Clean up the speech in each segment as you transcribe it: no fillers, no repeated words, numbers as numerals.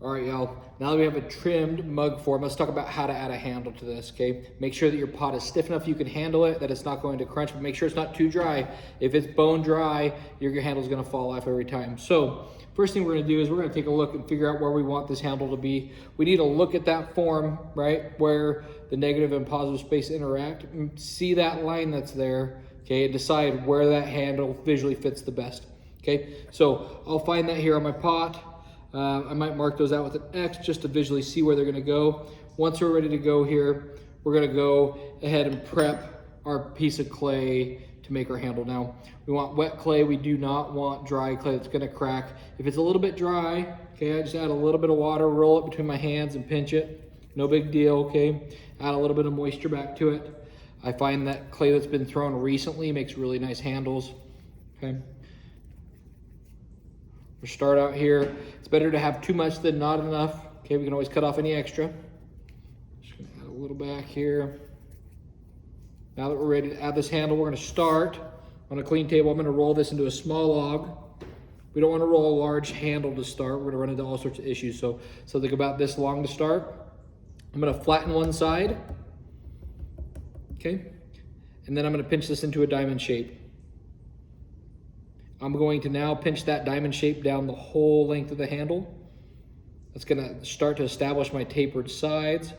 All right, y'all, now that we have a trimmed mug form, let's talk about how to add a handle to this, okay? Make sure that your pot is stiff enough you can handle it, that it's not going to crunch, but make sure it's not too dry. If it's bone dry, your handle's gonna fall off every time. So, first thing we're gonna do is we're gonna take a look and figure out where we want this handle to be. We need to look at that form, right, where the negative and positive space interact, and see that line that's there, okay, and decide where that handle visually fits the best, okay? So, I'll find that here on my pot. I might mark those out with an X just to visually see where they're gonna go. Once we're ready to go here, we're gonna go ahead and prep our piece of clay to make our handle. Now, we want wet clay, we do not want dry clay that's gonna crack. If it's a little bit dry, okay, I just add a little bit of water, roll it between my hands and pinch it. No big deal, okay? Add a little bit of moisture back to it. I find that clay that's been thrown recently makes really nice handles, okay? We'll start out here. It's better to have too much than not enough. Okay, we can always cut off any extra. Just gonna add a little back here. Now that we're ready to add this handle, we're gonna start on a clean table. I'm gonna roll this into a small log. We don't wanna roll a large handle to start. We're gonna run into all sorts of issues. So think about this long to start. I'm gonna flatten one side. Okay, and then I'm gonna pinch this into a diamond shape. I'm going to now pinch that diamond shape down the whole length of the handle. That's gonna start to establish my tapered sides.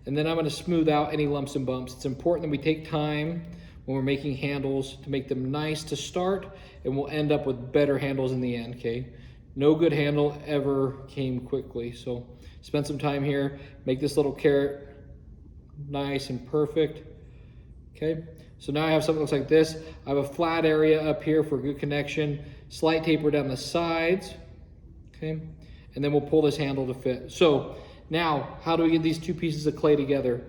And then I'm gonna smooth out any lumps and bumps. It's important that we take time when we're making handles to make them nice to start, and we'll end up with better handles in the end, okay? No good handle ever came quickly. So spend some time here, make this little carrot nice and perfect, okay? So now I have something that looks like this. I have a flat area up here for good connection, slight taper down the sides, okay? And then we'll pull this handle to fit. So now, how do we get these two pieces of clay together?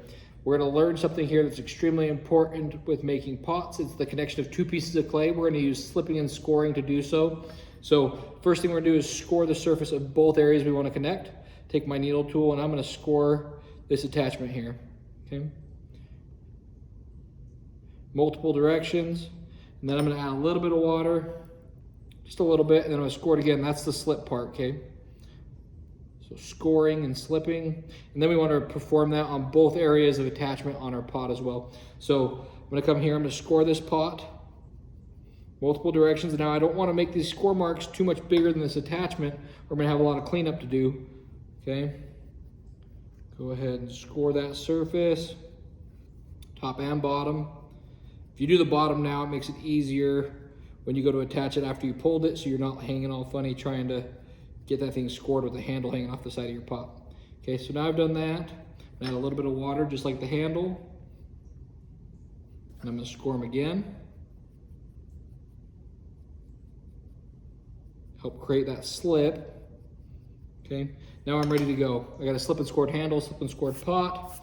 We're gonna learn something here that's extremely important with making pots. It's the connection of two pieces of clay. We're gonna use slipping and scoring to do so. So first thing we're gonna do is score the surface of both areas we wanna connect. Take my needle tool and I'm gonna score this attachment here, okay? Multiple directions, and then I'm gonna add a little bit of water, just a little bit, and then I'm gonna score it again. That's the slip part, okay? So scoring and slipping, and then we want to perform that on both areas of attachment on our pot as well. So I'm gonna come here, I'm gonna score this pot, multiple directions, and now I don't wanna make these score marks too much bigger than this attachment. We're gonna have a lot of cleanup to do, okay? Go ahead and score that surface, top and bottom. If you do the bottom now, it makes it easier when you go to attach it after you pulled it, so you're not hanging all funny trying to get that thing scored with the handle hanging off the side of your pot. Okay, so now I've done that. Add a little bit of water, just like the handle. And I'm gonna score them again. Help create that slip. Okay, now I'm ready to go. I got a slip and scored handle, slip and scored pot.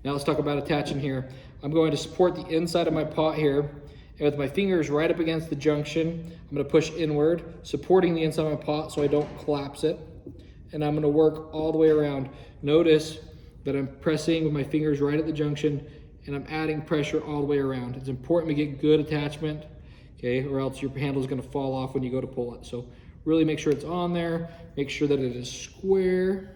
Now let's talk about attaching here. I'm going to support the inside of my pot here, and with my fingers right up against the junction, I'm gonna push inward, supporting the inside of my pot so I don't collapse it. And I'm gonna work all the way around. Notice that I'm pressing with my fingers right at the junction, and I'm adding pressure all the way around. It's important we get good attachment, okay, or else your handle is gonna fall off when you go to pull it. So really make sure it's on there, make sure that it is square,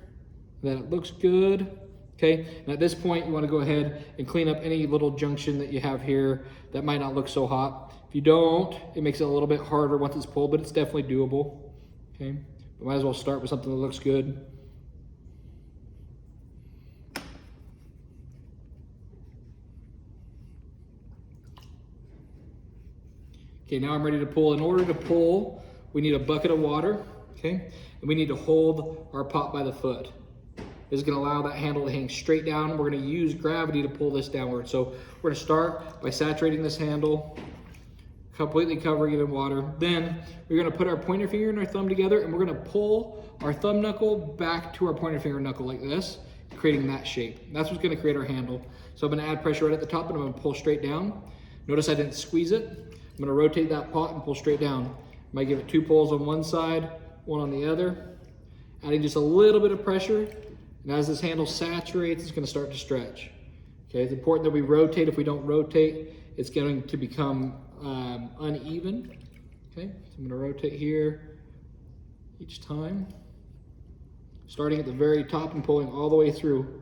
that it looks good. Okay, and at this point, you want to go ahead and clean up any little junction that you have here that might not look so hot. If you don't, it makes it a little bit harder once it's pulled, but it's definitely doable. Okay, but might as well start with something that looks good. Okay, now I'm ready to pull. In order to pull, we need a bucket of water, okay, and we need to hold our pot by the foot. Is going to allow that handle to hang straight down. We're going to use gravity to pull this downward. So we're going to start by saturating this handle, completely covering it in water. Then we're going to put our pointer finger and our thumb together, and we're going to pull our thumb knuckle back to our pointer finger knuckle like this, creating that shape. And that's what's going to create our handle. So I'm going to add pressure right at the top, and I'm going to pull straight down. Notice I didn't squeeze it. I'm going to rotate that pot and pull straight down. I might give it 2 pulls on one side, 1 on the other, adding just a little bit of pressure. And as this handle saturates, it's going to start to stretch. Okay, it's important that we rotate. If we don't rotate, it's going to become uneven. Okay, so I'm going to rotate here each time. starting at the very top and pulling all the way through.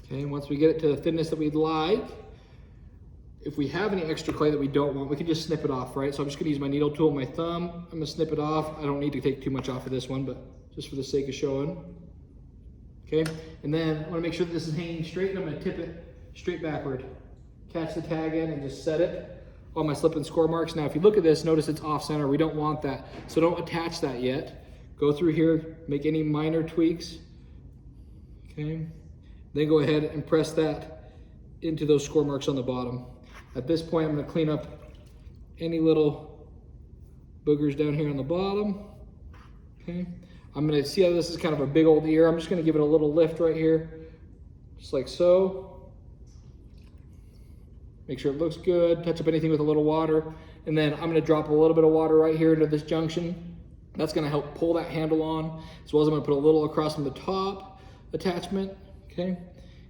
Okay, and once we get it to the thickness that we'd like, if we have any extra clay that we don't want, we can just snip it off, right? So I'm just gonna use my needle tool and my thumb. I'm gonna snip it off. I don't need to take too much off of this one, but just for the sake of showing. Okay, and then I wanna make sure that this is hanging straight, and I'm gonna tip it straight backward. Catch the tag in and just set it on my slip and score marks. Now, if you look at this, notice it's off center. We don't want that, so don't attach that yet. Go through here, make any minor tweaks. Okay, then go ahead and press that into those score marks on the bottom. At this point, I'm gonna clean up any little boogers down here on the bottom. Okay, I'm gonna see how this is kind of a big old ear. I'm just gonna give it a little lift right here, just like so. Make sure it looks good, touch up anything with a little water. And then I'm gonna drop a little bit of water right here into this junction. That's gonna help pull that handle on, as well as I'm gonna put a little across from the top attachment, okay?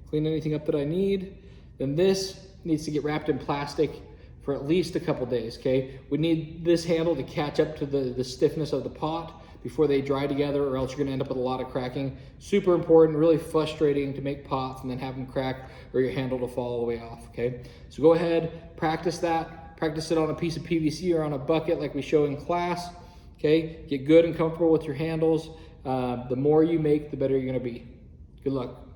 Clean anything up that I need. Then this needs to get wrapped in plastic for at least a couple days, okay? We need this handle to catch up to the stiffness of the pot before they dry together, or else you're gonna end up with a lot of cracking. Super important, really frustrating to make pots and then have them crack or your handle to fall all the way off, okay? So go ahead, practice that. Practice it on a piece of PVC or on a bucket like we show in class, okay? Get good and comfortable with your handles. The more you make, the better you're gonna be. Good luck.